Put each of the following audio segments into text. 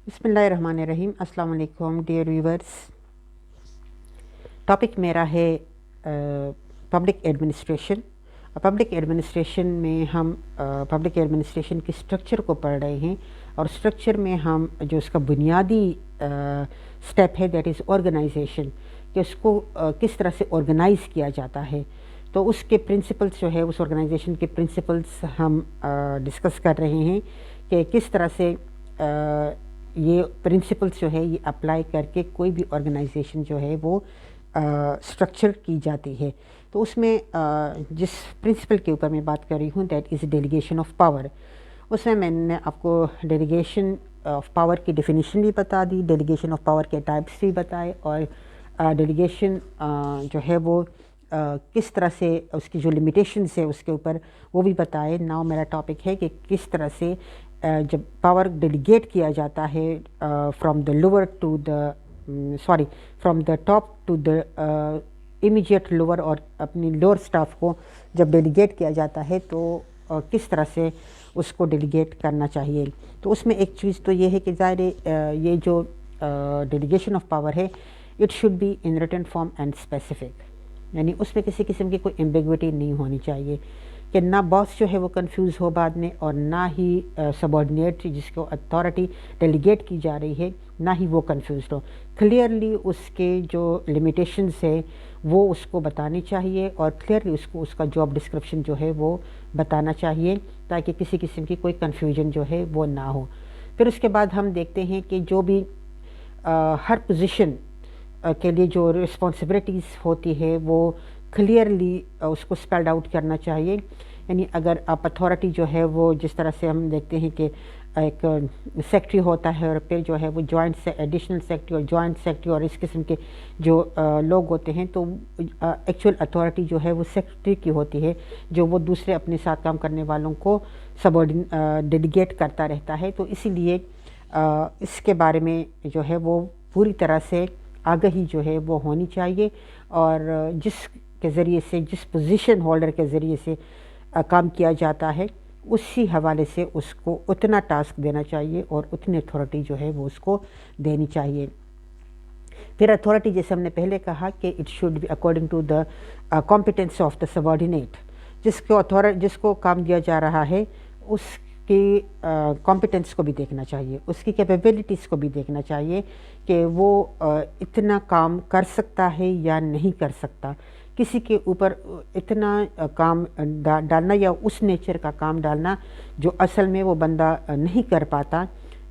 بسم اللہ الرحمن الرحیم. السلام علیکم ڈیئر ویورز. ٹاپک میرا ہے پبلک ایڈمنسٹریشن. پبلک ایڈمنسٹریشن میں ہم پبلک ایڈمنسٹریشن کی اسٹرکچر کو پڑھ رہے ہیں، اور اسٹرکچر میں ہم جو اس کا بنیادی اسٹیپ ہے دیٹ از آرگنائزیشن، کہ اس کو کس طرح سے آرگنائز کیا جاتا ہے. تو اس کے پرنسپلس جو ہے، اس آرگنائزیشن کے پرنسپلس ہم ڈسکس کر رہے ہیں کہ کس طرح سے یہ پرنسپلس جو ہے یہ اپلائی کر کے کوئی بھی آرگنائزیشن جو ہے وہ اسٹرکچر کی جاتی ہے. تو اس میں جس پرنسپل کے اوپر میں بات کر رہی ہوں that is delegation of power. اس میں نے آپ کو ڈیلیگیشن آف پاور کی ڈیفینیشن بھی بتا دی، ڈیلیگیشن آف پاور کے ٹائپس بھی بتائے، اور ڈیلیگیشن جو ہے وہ کس طرح سے اس کی جو لمیٹیشنس ہے اس کے اوپر وہ بھی بتائے. ناؤ میرا ٹاپک ہے کہ کس طرح سے جب پاور ڈیلیگیٹ کیا جاتا ہے from the top to the immediate lower, اور اپنی لوور اسٹاف کو جب ڈیلیگیٹ کیا جاتا ہے تو کس طرح سے اس کو ڈیلیگیٹ کرنا چاہیے. تو اس میں ایک چیز تو یہ ہے کہ ظاہر یہ جو ڈیلیگیشن آف پاور ہے it should be in written form and specific, یعنی اس میں کسی قسم کی کوئی ایمبیگوٹی نہیں ہونی چاہیے کہ نہ باس جو ہے وہ کنفیوز ہو بعد میں، اور نہ ہی سبارڈینیٹ جس کو اتھارٹی ڈیلیگیٹ کی جا رہی ہے نہ ہی وہ کنفیوزڈ ہو. کلیئرلی اس کے جو لمیٹیشنز ہے وہ اس کو بتانی چاہیے، اور کلیئرلی اس کو اس کا جاب ڈسکرپشن جو ہے وہ بتانا چاہیے تاکہ کسی قسم کی کوئی کنفیوژن جو ہے وہ نہ ہو. پھر اس کے بعد ہم دیکھتے ہیں کہ جو بھی ہر پوزیشن کے لیے جو رسپانسبلٹیز ہوتی ہے وہ کلیئرلی اس کو اسپیلڈ آؤٹ کرنا چاہیے. یعنی اگر آپ اتھارٹی جو ہے وہ جس طرح سے ہم دیکھتے ہیں کہ ایک سیکٹری ہوتا ہے، اور پھر جو ہے وہ جوائنٹ سے ایڈیشنل سیکٹری اور جوائنٹ سیکٹری اور اس قسم کے جو لوگ ہوتے ہیں، تو ایکچوئل اتھارٹی جو ہے وہ سیکٹری کی ہوتی ہے جو وہ دوسرے اپنے ساتھ کام کرنے والوں کو ڈیلیگیٹ کرتا رہتا ہے. تو اسی لیے اس کے بارے میں جو ہے وہ پوری طرح سے آگہی جو ہے وہ ہونی چاہیے، اور جس کے ذریعے سے جس پوزیشن ہولڈر کے ذریعے سے کام کیا جاتا ہے اسی حوالے سے اس کو اتنا ٹاسک دینا چاہیے اور اتنی اتھارٹی جو ہے وہ اس کو دینی چاہیے. پھر اتھارٹی جیسے ہم نے پہلے کہا کہ it should be according to the competence of the subordinate, جس کو کام دیا جا رہا ہے اس کی کمپیٹنس کو بھی دیکھنا چاہیے، اس کی کیپیبلٹیز کو بھی دیکھنا چاہیے کہ وہ اتنا کام کر سکتا ہے یا نہیں کر سکتا. کسی کے اوپر اتنا کام ڈالنا یا اس نیچر کا کام ڈالنا جو اصل میں وہ بندہ نہیں کر پاتا،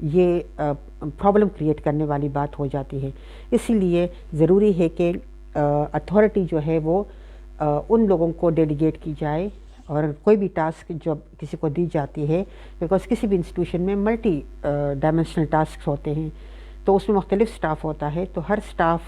یہ پرابلم کریٹ کرنے والی بات ہو جاتی ہے. اسی لیے ضروری ہے کہ اتھارٹی جو ہے وہ ان لوگوں کو ڈیلیگیٹ کی جائے، اور کوئی بھی ٹاسک جب کسی کو دی جاتی ہے، بیکاز کسی بھی انسٹیٹیوشن میں ملٹی ڈائمینشنل ٹاسکس ہوتے ہیں، تو اس میں مختلف سٹاف ہوتا ہے، تو ہر سٹاف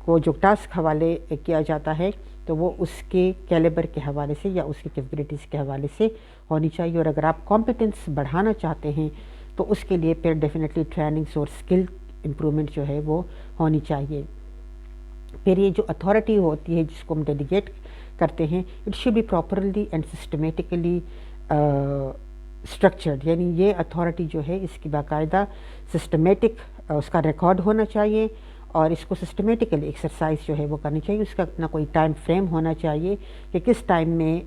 کو جو ٹاسک حوالے کیا جاتا ہے تو وہ اس کے کیلیبر کے حوالے سے یا اس کی کیپیبلٹیز کے حوالے سے ہونی چاہیے. اور اگر آپ کمپیٹنس بڑھانا چاہتے ہیں تو اس کے لیے پھر ڈیفینیٹلی ٹریننگس اور اسکل امپرومنٹ جو ہے وہ ہونی چاہیے. پھر یہ جو اتھارٹی ہوتی ہے جس کو ہم ڈیلیگیٹ کرتے ہیں it should be properly and systematically structured, یعنی یہ اتھارٹی جو ہے اس کی باقاعدہ سسٹمیٹک اس کا ریکارڈ ہونا چاہیے، اور اس کو سسٹمیٹیکلی ایکسرسائز جو ہے وہ کرنی چاہیے. اس کا اپنا کوئی ٹائم فریم ہونا چاہیے کہ کس ٹائم میں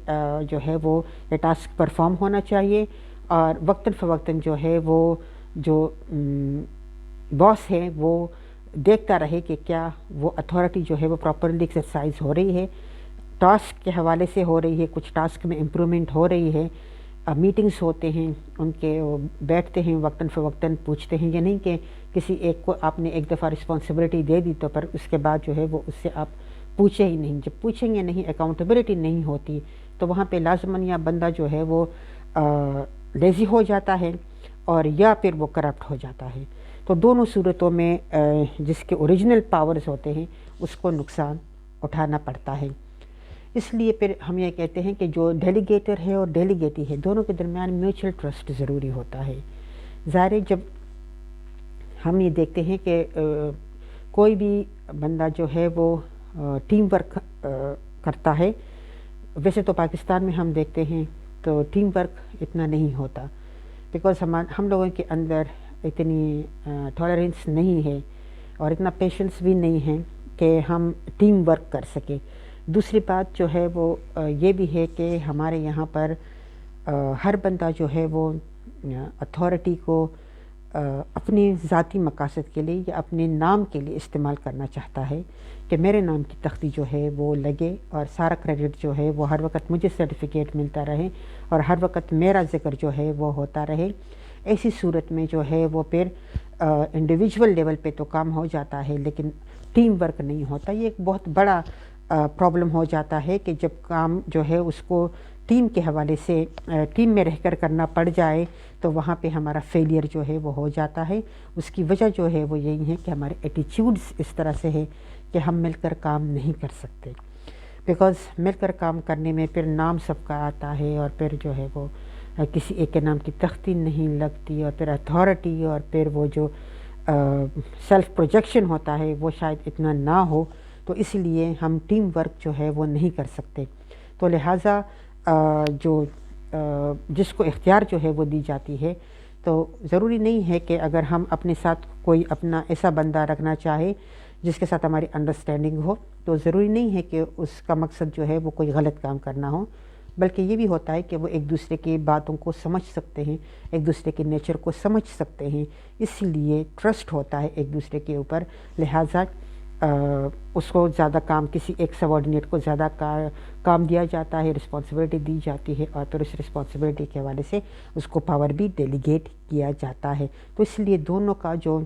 جو ہے وہ یہ ٹاسک پرفارم ہونا چاہیے، اور وقتاً فوقتاً جو ہے وہ جو باس ہے وہ دیکھتا رہے کہ کیا وہ اتھارٹی جو ہے وہ پراپرلی ایکسرسائز ہو رہی ہے، ٹاسک کے حوالے سے ہو رہی ہے، کچھ ٹاسک میں امپرومنٹ ہو رہی ہے. میٹنگس ہوتے ہیں ان کے بیٹھتے ہیں وقتاً فوقتاً پوچھتے ہیں، یہ نہیں کہ کسی ایک کو آپ نے ایک دفعہ رسپانسبلٹی دے دی تو پر اس کے بعد جو ہے وہ اس سے آپ پوچھے ہی نہیں. جب پوچھیں گے نہیں، اکاؤنٹیبلٹی نہیں ہوتی، تو وہاں پہ لازماً یا بندہ جو ہے وہ لیزی ہو جاتا ہے، اور یا پھر وہ کرپٹ ہو جاتا ہے. تو دونوں صورتوں میں جس کے اوریجنل پاورز ہوتے ہیں اس کو نقصان اٹھانا پڑتا ہے. اس لیے پھر ہم یہ کہتے ہیں کہ جو ڈیلیگیٹر ہے اور ڈیلیگیٹی ہے دونوں کے درمیان میوچل ٹرسٹ ضروری ہوتا ہے. ظاہر ہے جب ہم یہ دیکھتے ہیں کہ کوئی بھی بندہ جو ہے وہ ٹیم ورک کرتا ہے، ویسے تو پاکستان میں ہم دیکھتے ہیں تو ٹیم ورک اتنا نہیں ہوتا، بیکاز ہم لوگوں کے اندر اتنی ٹالرنس نہیں ہے اور اتنا پیشنس بھی نہیں ہے کہ ہم ٹیم ورک کر سکیں. دوسری بات جو ہے وہ یہ بھی ہے کہ ہمارے یہاں پر ہر بندہ جو ہے وہ اتھارٹی کو اپنی ذاتی مقاصد کے لیے یا اپنے نام کے لیے استعمال کرنا چاہتا ہے کہ میرے نام کی تختی جو ہے وہ لگے اور سارا کریڈٹ جو ہے وہ ہر وقت مجھے سرٹیفکیٹ ملتا رہے اور ہر وقت میرا ذکر جو ہے وہ ہوتا رہے. ایسی صورت میں جو ہے وہ پھر انڈیویجول لیول پہ تو کام ہو جاتا ہے لیکن ٹیم ورک نہیں ہوتا. یہ ایک بہت بڑا پرابلم ہو جاتا ہے کہ جب کام جو ہے اس کو ٹیم کے حوالے سے ٹیم میں رہ کر کرنا پڑ جائے تو وہاں پہ ہمارا فیلئر جو ہے وہ ہو جاتا ہے. اس کی وجہ جو ہے وہ یہی ہے کہ ہمارے ایٹیچیوڈز اس طرح سے ہے کہ ہم مل کر کام نہیں کر سکتے. بیکاز مل کر کام کرنے میں پھر نام سب کا آتا ہے اور پھر جو ہے وہ کسی ایک کے نام کی تختی نہیں لگتی اور پھر اتھارٹی اور پھر وہ جو سیلف پروجیکشن ہوتا ہے وہ شاید اتنا نہ ہو. تو اس لیے ہم ٹیم ورک جو ہے وہ نہیں کر سکتے. تو لہٰذا جو جس کو اختیار جو ہے وہ دی جاتی ہے تو ضروری نہیں ہے کہ اگر ہم اپنے ساتھ کوئی اپنا ایسا بندہ رکھنا چاہے جس کے ساتھ ہماری انڈرسٹینڈنگ ہو تو ضروری نہیں ہے کہ اس کا مقصد جو ہے وہ کوئی غلط کام کرنا ہو، بلکہ یہ بھی ہوتا ہے کہ وہ ایک دوسرے کی باتوں کو سمجھ سکتے ہیں، ایک دوسرے کے نیچر کو سمجھ سکتے ہیں. اس لیے ٹرسٹ ہوتا ہے ایک دوسرے کے اوپر. لہٰذا اس کو زیادہ کام کسی ایک سبارڈینیٹ کو زیادہ کام دیا جاتا ہے، رسپانسبلٹی دی جاتی ہے اور پھر اس رسپانسبلٹی کے حوالے سے اس کو پاور بھی ڈیلیگیٹ کیا جاتا ہے. تو اس لیے دونوں کا جو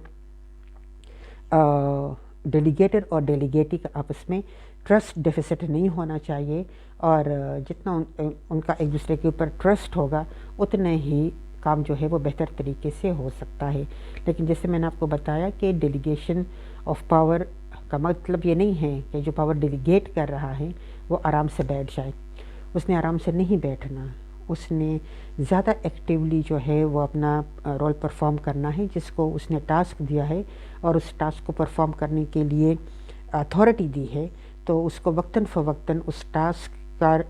ڈیلیگیٹر اور ڈیلیگیٹی کا آپس میں ٹرسٹ ڈیفیسٹ نہیں ہونا چاہیے اور جتنا ان کا ایک دوسرے کے اوپر ٹرسٹ ہوگا اتنے ہی کام جو ہے وہ بہتر طریقے سے ہو سکتا ہے. لیکن جیسے میں نے آپ کو بتایا کہ ڈیلیگیشن آف پاور کا مطلب یہ نہیں ہے کہ جو پاور ڈیلیگیٹ کر رہا ہے وہ آرام سے بیٹھ جائے. اس نے آرام سے نہیں بیٹھنا، اس نے زیادہ ایکٹیولی جو ہے وہ اپنا رول پرفارم کرنا ہے جس کو اس نے ٹاسک دیا ہے اور اس ٹاسک کو پرفارم کرنے کے لیے اتھارٹی دی ہے. تو اس کو وقتاً فوقتاً اس ٹاسک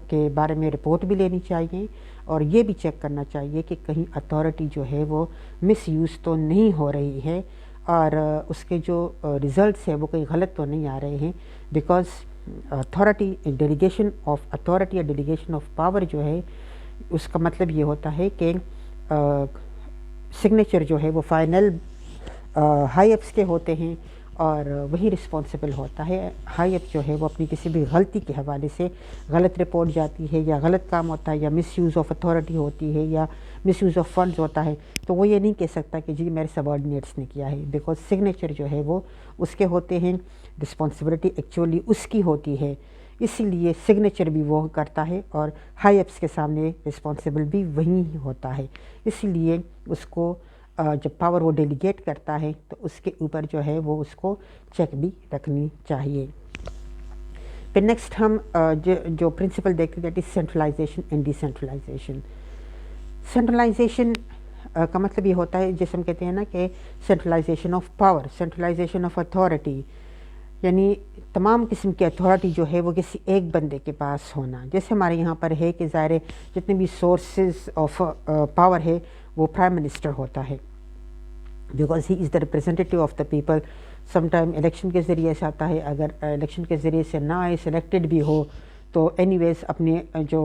کے بارے میں رپورٹ بھی لینی چاہیے اور یہ بھی چیک کرنا چاہیے کہ کہیں اتھارٹی جو ہے وہ مس یوز تو نہیں ہو رہی ہے اور اس کے جو ریزلٹس ہیں وہ کوئی غلط تو نہیں آ رہے ہیں. Because authority delegation of authority یا ڈیلیگیشن آف پاور جو ہے اس کا مطلب یہ ہوتا ہے کہ سگنیچر جو ہے وہ فائنل ہائی اپس کے ہوتے ہیں اور وہی رسپانسبل ہوتا ہے. ہائی اپ جو ہے وہ اپنی کسی بھی غلطی کے حوالے سے غلط رپورٹ جاتی ہے یا غلط کام ہوتا ہے یا مس یوز آف اتھارٹی ہوتی ہے یا مس یوز آف فنڈز ہوتا ہے تو وہ یہ نہیں کہہ سکتا کہ جی میرے سبارڈینیٹس نے کیا ہے. بیکاز سگنیچر جو ہے وہ اس کے ہوتے ہیں، رسپانسبلٹی ایکچولی اس کی ہوتی ہے، اسی لیے سگنیچر بھی وہ کرتا ہے اور ہائی اپس کے سامنے رسپانسبل بھی وہی ہوتا ہے. اسی لیے اس کو جب پاور وہ ڈیلیگیٹ کرتا ہے تو اس کے اوپر جو ہے وہ اس کو چیک بھی رکھنی چاہیے. پھر نیکسٹ ہم جو پرنسپل دیکھتے ہیں that is centralisation and decentralisation. Centralisation کا مطلب یہ ہوتا ہے جیسے ہم کہتے ہیں نا کہ centralization of power, centralization of authority, یعنی تمام قسم کی اتھارٹی جو ہے وہ کسی ایک بندے کے پاس ہونا. جیسے ہمارے یہاں پر ہے کہ ظاہر جتنے بھی سورسز آف پاور ہے وہ پرائم منسٹر ہوتا ہے because he is the representative of the people. Some time election کے ذریعے سے آتا ہے، اگر الیکشن کے ذریعے سے نہ آئے سلیکٹڈ بھی ہو تو اینی ویز اپنے جو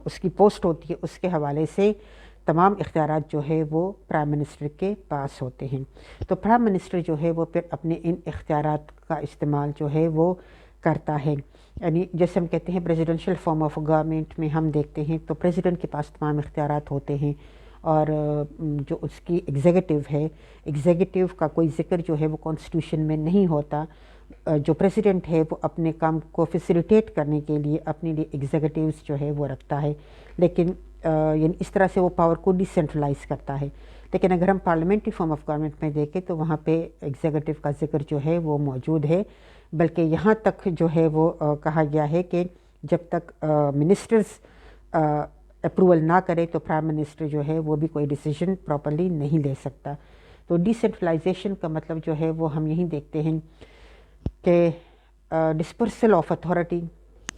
اس کی پوسٹ ہوتی ہے اس کے حوالے سے تمام اختیارات جو ہے وہ پرائم منسٹر کے پاس ہوتے ہیں. تو پرائم منسٹر جو ہے وہ پھر اپنے ان اختیارات کا استعمال جو ہے وہ کرتا ہے. یعنی جیسے ہم کہتے ہیں پریزیڈنشیل فارم آف گورنمنٹ میں ہم دیکھتے ہیں تو پریزیڈنٹ کے پاس تمام اختیارات ہوتے ہیں اور جو اس کی ایگزیکٹو ہے، ایگزیکٹو کا کوئی ذکر جو ہے وہ کانسٹیٹیوشن میں نہیں ہوتا. جو پریزیڈنٹ ہے وہ اپنے کام کو فیسیلیٹیٹ کرنے کے لیے اپنے لیے ایگزیکٹوز جو ہے وہ رکھتا ہے، لیکن یعنی اس طرح سے وہ پاور کو ڈی سینٹرلائز کرتا ہے. لیکن اگر ہم پارلیمنٹری فارم آف گورنمنٹ میں دیکھیں تو وہاں پہ ایگزیکٹو کا ذکر جو ہے وہ موجود ہے، بلکہ یہاں تک جو ہے وہ کہا گیا ہے کہ جب تک منسٹرز اپروول نہ کرے تو پرائم منسٹر جو ہے وہ بھی کوئی ڈیسیجن پراپرلی نہیں لے سکتا. تو ڈی سینٹرلائزیشن کا مطلب جو ہے وہ ہم یہی دیکھتے ہیں کہ dispersal of authority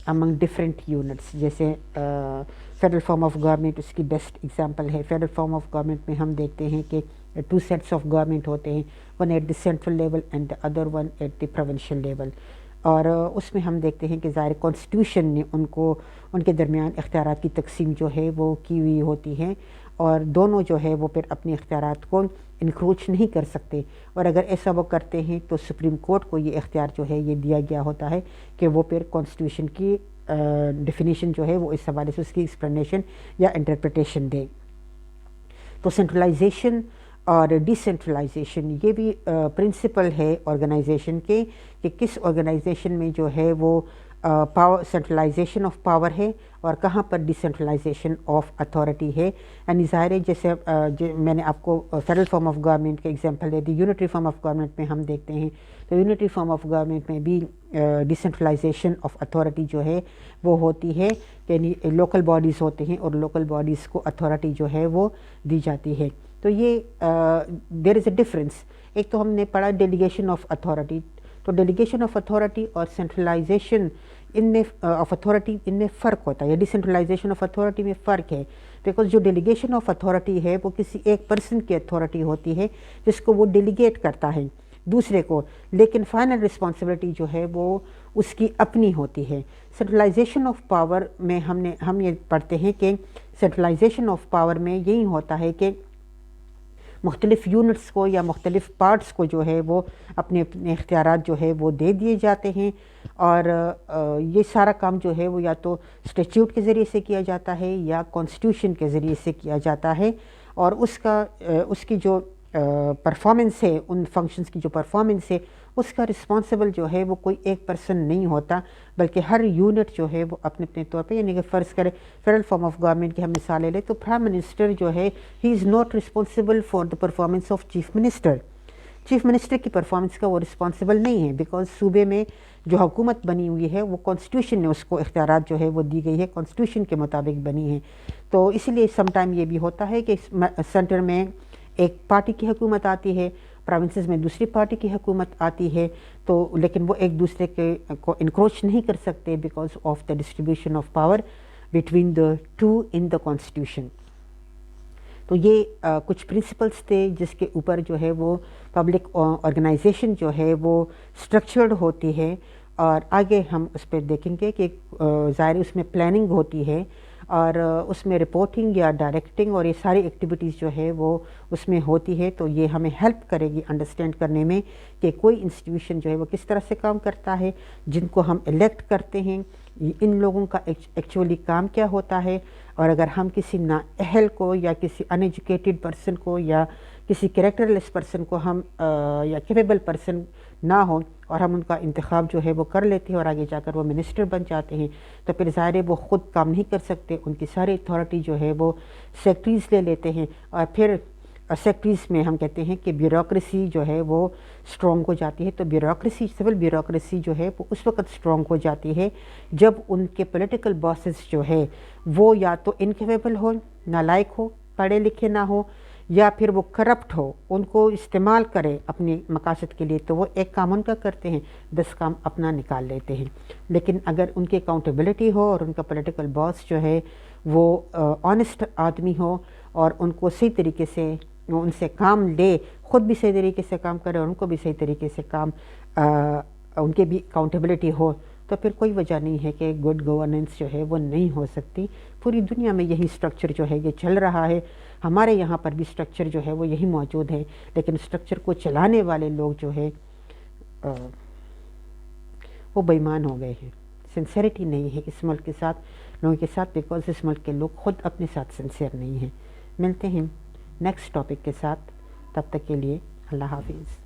among different units. جیسے فیڈرل فارم آف گورنمنٹ اس کی بیسٹ ایگزامپل ہے. فیڈرل فارم آف گورنمنٹ میں ہم دیکھتے ہیں کہ 2 sets of government ہوتے ہیں, one at the central level and the other one at the provincial level. اور اس میں ہم دیکھتے ہیں کہ ظاہر کانسٹیٹیوشن نے ان کے درمیان اختیارات کی تقسیم جو ہے وہ کی ہوئی ہوتی ہے, اور دونوں جو ہے وہ پھر اپنے اختیارات کو انکروچ نہیں کر سکتے, اور اگر ایسا وہ کرتے ہیں تو سپریم کورٹ کو یہ اختیار جو ہے یہ دیا گیا ہوتا ہے کہ وہ پھر کانسٹیٹیوشن کی ڈیفینیشن جو ہے وہ اس حوالے سے اس کی ایکسپلینیشن یا انٹرپریٹیشن دے. تو سینٹرلائزیشن اور ڈی سینٹرلائزیشن یہ بھی پرنسپل ہے آرگنائزیشن کے, کہ کس آرگنائزیشن میں جو ہے وہ پاور سینٹرلائزیشن آف پاور ہے اور کہاں پر ڈی سینٹرلائزیشن آف اتھارٹی ہے. یعنی ظاہر ہے جیسے میں نے آپ کو فیڈرل فارم آف گورنمنٹ کے example they the, unitary form of government میں ہم دیکھتے ہیں تو یونٹری فارم آف گورنمنٹ میں بھی ڈی سینٹرلائزیشن آف اتھارٹی جو ہے وہ ہوتی ہے, یعنی لوکل باڈیز ہوتے ہیں اور لوکل باڈیز کو اتھارٹی جو ہے وہ دی جاتی ہے. تو یہ دیر از اے ڈفرینس. ایک تو ہم نے پڑھا ڈیلیگیشن آف اتھارٹی, تو ڈیلیگیشن آف اتھارٹی اور سینٹرلائزیشن ان میں آف اتھارٹی ان میں فرق ہوتا ہے, یا ڈی سینٹرلائزیشن آف اتھارٹی میں فرق ہے, بیکاز جو ڈیلیگیشن آف اتھارٹی ہے وہ کسی ایک پرسن کی اتھارٹی ہوتی ہے جس کو وہ ڈیلیگیٹ کرتا ہے دوسرے کو, لیکن فائنل رسپانسبلٹی جو ہے وہ اس کی اپنی ہوتی ہے. سینٹرلائزیشن آف پاور میں ہم یہ پڑھتے ہیں کہ سینٹرلائزیشن آف پاور میں یہی ہوتا ہے کہ مختلف یونٹس کو یا مختلف پارٹس کو جو ہے وہ اپنے اپنے اختیارات جو ہے وہ دے دیے جاتے ہیں, اور یہ سارا کام جو ہے وہ یا تو اسٹیچیوٹ کے ذریعے سے کیا جاتا ہے یا کانسٹیٹیوشن کے ذریعے سے کیا جاتا ہے, اور اس کی جو پرفارمنس ہے, ان فنکشنز کی جو پرفارمنس ہے اس کا رسپانسبل جو ہے وہ کوئی ایک پرسن نہیں ہوتا, بلکہ ہر یونٹ جو ہے وہ اپنے اپنے طور پہ, یعنی کہ فرض کرے فیڈرل فارم آف گورنمنٹ کی ہم مثال لے لیں تو پرائم منسٹر جو ہے he is not responsible for the performance of chief minister. Chief minister کی پرفارمنس کا وہ رسپانسبل نہیں ہے, بیکاز صوبے میں جو حکومت بنی ہوئی ہے وہ کانسٹیٹیوشن نے اس کو اختیارات جو ہے وہ دی گئی ہے, کانسٹیٹیوشن کے مطابق بنی ہے. تو اسی لیے سم ٹائم یہ بھی ہوتا ہے کہ سینٹر میں ایک پارٹی کی حکومت آتی ہے, پروونسز میں دوسری پارٹی کی حکومت آتی ہے, تو لیکن وہ ایک دوسرے کو انکروچ نہیں کر سکتے because of the distribution of power between the two in the constitution. تو یہ کچھ پرنسپلس تھے جس کے اوپر جو ہے وہ پبلک آرگنائزیشن جو ہے وہ اسٹرکچرڈ ہوتی ہے, اور آگے ہم اس پہ دیکھیں گے کہ ظاہر اس میں پلاننگ ہوتی ہے اور اس میں رپورٹنگ یا ڈائریکٹنگ اور یہ ساری ایکٹیویٹیز جو ہے وہ اس میں ہوتی ہے. تو یہ ہمیں ہیلپ کرے گی انڈرسٹینڈ کرنے میں کہ کوئی انسٹیٹیوشن جو ہے وہ کس طرح سے کام کرتا ہے, جن کو ہم الیکٹ کرتے ہیں ان لوگوں کا ایکچولی کام کیا ہوتا ہے, اور اگر ہم کسی نااہل کو یا کسی ان ایجوکیٹڈ پرسن کو یا کسی کریکٹر لیس پرسن کو ہم یا کیپیبل پرسن نہ ہوں اور ہم ان کا انتخاب جو ہے وہ کر لیتے ہیں اور آگے جا کر وہ منسٹر بن جاتے ہیں, تو پھر ظاہر ہے وہ خود کام نہیں کر سکتے, ان کی ساری اتھارٹی جو ہے وہ سیکٹریز لے لیتے ہیں, اور پھر سیکٹریز میں ہم کہتے ہیں کہ بیوروکریسی جو ہے وہ اسٹرانگ ہو جاتی ہے. تو بیوروکریسی, سول بیوروکریسی جو ہے وہ اس وقت اسٹرانگ ہو جاتی ہے جب ان کے پولیٹیکل باسز جو ہے وہ یا تو انکیپیبل ہو, نالائق ہو, پڑھے لکھے نہ ہو, یا پھر وہ کرپٹ ہو, ان کو استعمال کرے اپنے مقاصد کے لیے, تو وہ ایک کام ان کا کرتے ہیں 10 کام اپنا نکال لیتے ہیں. لیکن اگر ان کی اکاؤنٹیبلٹی ہو اور ان کا پولیٹیکل باس جو ہے وہ آنیسٹ آدمی ہو اور ان کو صحیح طریقے سے ان سے کام لے, خود بھی صحیح طریقے سے کام کرے اور ان کو بھی صحیح طریقے سے کام ان کے بھی اکاؤنٹیبلٹی ہو, تو پھر کوئی وجہ نہیں ہے کہ گڈ گورننس جو ہے وہ نہیں ہو سکتی. پوری دنیا میں یہی اسٹرکچر جو ہے یہ چل رہا ہے, ہمارے یہاں پر بھی اسٹرکچر جو ہے وہ یہی موجود ہے, لیکن اسٹرکچر کو چلانے والے لوگ جو ہے وہ بے ایمان ہو گئے ہیں. سنسیریٹی نہیں ہے اس ملک کے ساتھ, لوگوں کے ساتھ, بیکاز اس ملک کے لوگ خود اپنے ساتھ سنسیئر نہیں ہیں. ملتے ہیں نیکسٹ ٹاپک کے ساتھ, تب تک کے لیے اللہ حافظ.